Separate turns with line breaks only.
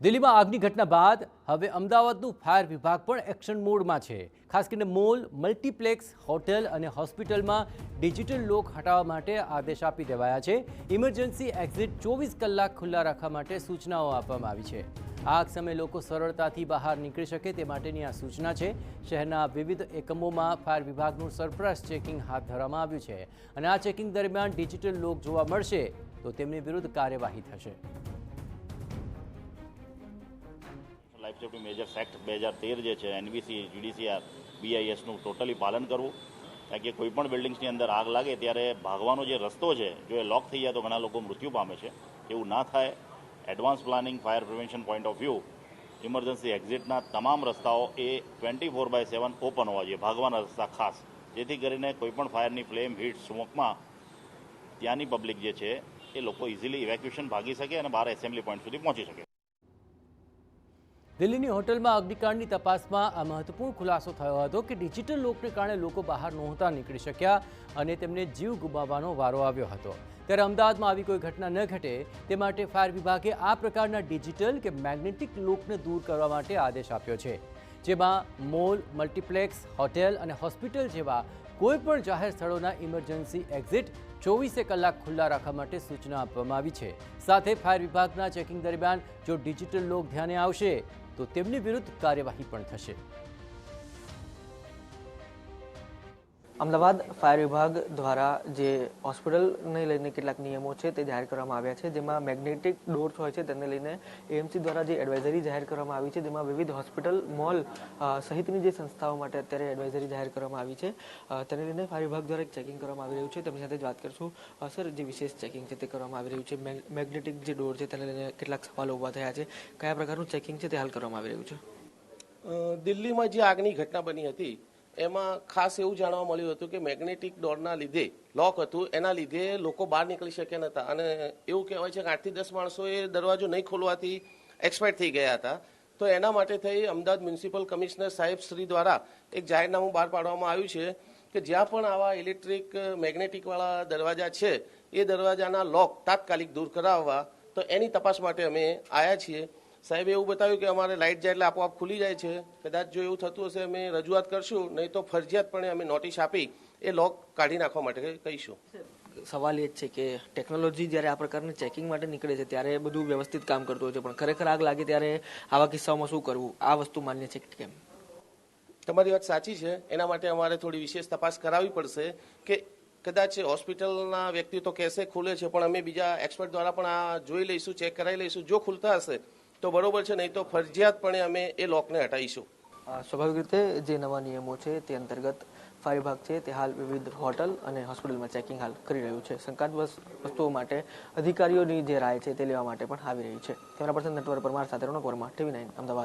દિલ્હીમાં આગની ઘટના બાદ હવે અમદાવાદનું ફાયર વિભાગ પણ એક્શન મોડમાં છે। ખાસ કરીને મોલ, મલ્ટીપ્લેક્સ, હોટેલ અને હોસ્પિટલમાં ડિજિટલ લોક હટાવવા માટે આદેશ આપી દેવાયા છે। ઇમરજન્સી એક્ઝિટ 24 કલાક ખુલ્લા રાખવા માટે સૂચનાઓ આપવામાં આવી છે। આગ સમયે લોકો સરળતાથી બહાર નીકળી શકે તે માટેની આ સૂચના છે। શહેરના વિવિધ એકમોમાં ફાયર વિભાગનું સરપ્રાઇઝ ચેકિંગ હાથ ધરવામાં આવ્યું છે અને આ ચેકિંગ દરમિયાન ડિજિટલ લોક જોવા મળશે તો તેમની વિરુદ્ધ કાર્યવાહી થશે।
લાઇફ સેફ્ટી મેજર્સ એક્ટ 2013 જે છે એનબીસી, જીડીસીઆર, બીઆઈએસનું ટોટલી પાલન કરવું, કારણ કે કોઈ પણ બિલ્ડિંગ્સની અંદર આગ લાગે ત્યારે ભાગવાનો જે રસ્તો છે જો એ લોક થઈ જાય તો ઘણા લોકો મૃત્યુ પામે છે। એવું ના થાય, advance planning, fire prevention point of view, emergency એક્ઝિટના તમામ રસ્તાઓ એ 24/7 ઓપન હોવા જોઈએ, ભાગવાના રસ્તા ખાસ, જેથી કરીને કોઈ પણ ફાયરની ફ્લેમ, હીટ, સ્મોકમાં ત્યાંની પબ્લિક જે છે એ લોકો ઇઝીલી ઇવેક્યુએશન ભાગી શકે અને બહાર એસેમ્બલી પોઈન્ટ સુધી પહોંચી શકે।
દિલ્હીની હોટલમાં અગ્નિકાંડની તપાસમાં આ મહત્વપૂર્ણ ખુલાસો થયો હતો કે ડિજિટલ લોકને કારણે લોકો બહાર નહોતા નીકળી શક્યા અને તેમને જીવ ગુમાવવાનો વારો આવ્યો હતો। ત્યારે અમદાવાદમાં આવી કોઈ ઘટના ન ઘટે તે માટે ફાયર વિભાગે આ પ્રકારના ડિજિટલ કે મેગ્નેટિક લોકને દૂર કરવા માટે આદેશ આપ્યો છે, જેમાં મોલ, મલ્ટીપ્લેક્સ, હોટેલ અને હોસ્પિટલ જેવા કોઈપણ જાહેર સ્થળોના ઇમરજન્સી એક્ઝિટ 24 કલાક ખુલ્લા રાખવા માટે સૂચના આપવામાં આવી છે। સાથે ફાયર વિભાગના ચેકિંગ દરમિયાન જો ડિજિટલ લોક ધ્યાને આવશે તો તેમની વિરુદ્ધ કાર્યવાહી પણ થશે।
અમદાવાદ ફાયર વિભાગ દ્વારા જે હોસ્પિટલને લઈને કેટલાક નિયમો છે તે જાહેર કરવામાં આવ્યા છે, જેમાં મેગ્નેટિક ડોર્સ હોય છે તેને લઈને એએમસી દ્વારા જે એડવાઇઝરી જાહેર કરવામાં આવી છે, જેમાં વિવિધ હોસ્પિટલ, મોલ સહિતની જે સંસ્થાઓ માટે અત્યારે એડવાઇઝરી જાહેર કરવામાં આવી છે તેને લઈને ફાયર વિભાગ દ્વારા એક ચેકિંગ કરવામાં આવી રહ્યું છે। તેમની સાથે જ વાત કરશું। સર, જે વિશેષ ચેકિંગ છે તે કરવામાં આવી રહ્યું છે, મેગ્નેટિક જે ડોર છે તેને લઈને કેટલાક સવાલો ઊભા થયા છે, કયા પ્રકારનું ચેકિંગ છે તે હાલ કરવામાં આવી રહ્યું છે?
દિલ્હીમાં જે આગની ઘટના બની હતી એમાં ખાસ એવું જાણવા મળ્યું હતું કે મેગ્નેટિક ડોરના લીધે, લોક હતું એના લીધે લોકો બહાર નીકળી શક્યા નહોતા અને એવું કહેવાય છે કે 8 થી 10 માણસોએ દરવાજો નહીં ખોલવાથી એક્સપાયર થઈ ગયા હતા। તો એના માટે થઈ અમદાવાદ મ્યુનિસિપલ કમિશનર સાહેબ શ્રી દ્વારા એક જાહેરનામું બહાર પાડવામાં આવ્યું છે કે જ્યાં પણ આવા ઇલેક્ટ્રિક મેગ્નેટિકવાળા દરવાજા છે એ દરવાજાના લોક તાત્કાલિક દૂર કરાવવા, તો એની તપાસ માટે અમે આવ્યા છીએ। સાહેબે એવું બતાવ્યું કે અમારે લાઇટ જાય એટલે આપોઆપ ખુલી જાય છે। કદાચ જો એવું થતું હશે અમે રજૂઆત કરશું, નહીં તો ફરજિયાતપણે અમે નોટિસ આપી એ લોક કાઢી નાખવા માટે કહીશું।
સવાલ એ જ છે કે ટેકનોલોજી જ્યારે આ પ્રકારની ચેકિંગ માટે નીકળે છે ત્યારે બધું વ્યવસ્થિત કામ કરતું હોય છે, પણ ખરેખર આગ લાગે ત્યારે આવા કિસ્સાઓમાં શું કરવું, આ વસ્તુ માન્ય છે કે કેમ?
તમારી વાત સાચી છે, એના માટે અમારે થોડી વિશેષ તપાસ કરાવવી પડશે કે કદાચ હોસ્પિટલના વ્યક્તિ તો કહેશે ખુલે છે, પણ અમે બીજા એક્સપર્ટ દ્વારા પણ આ જોઈ લઈશું, ચેક કરાવી લઈશું। જો ખુલતા હશે તો બરોબર છે, નહીં તો ફરજિયાતપણે અમે એ લોકને હટાવીશું।
સ્વાભાવિક રીતે જે નવા નિયમો છે તે અંતર્ગત ફાયર વિભાગ છે તે હાલ વિવિધ હોટલ અને હોસ્પિટલમાં ચેકિંગ હાલ કરી રહ્યું છે। શંકાસ્પદ વસ્તુઓ માટે અધિકારીઓની જે રાય છે તે લેવા માટે પણ આવી રહી છે। કેમેરા પર્સન નટવર પરમાર સાથે રોનક વર્મા, TV9 અમદાવાદ।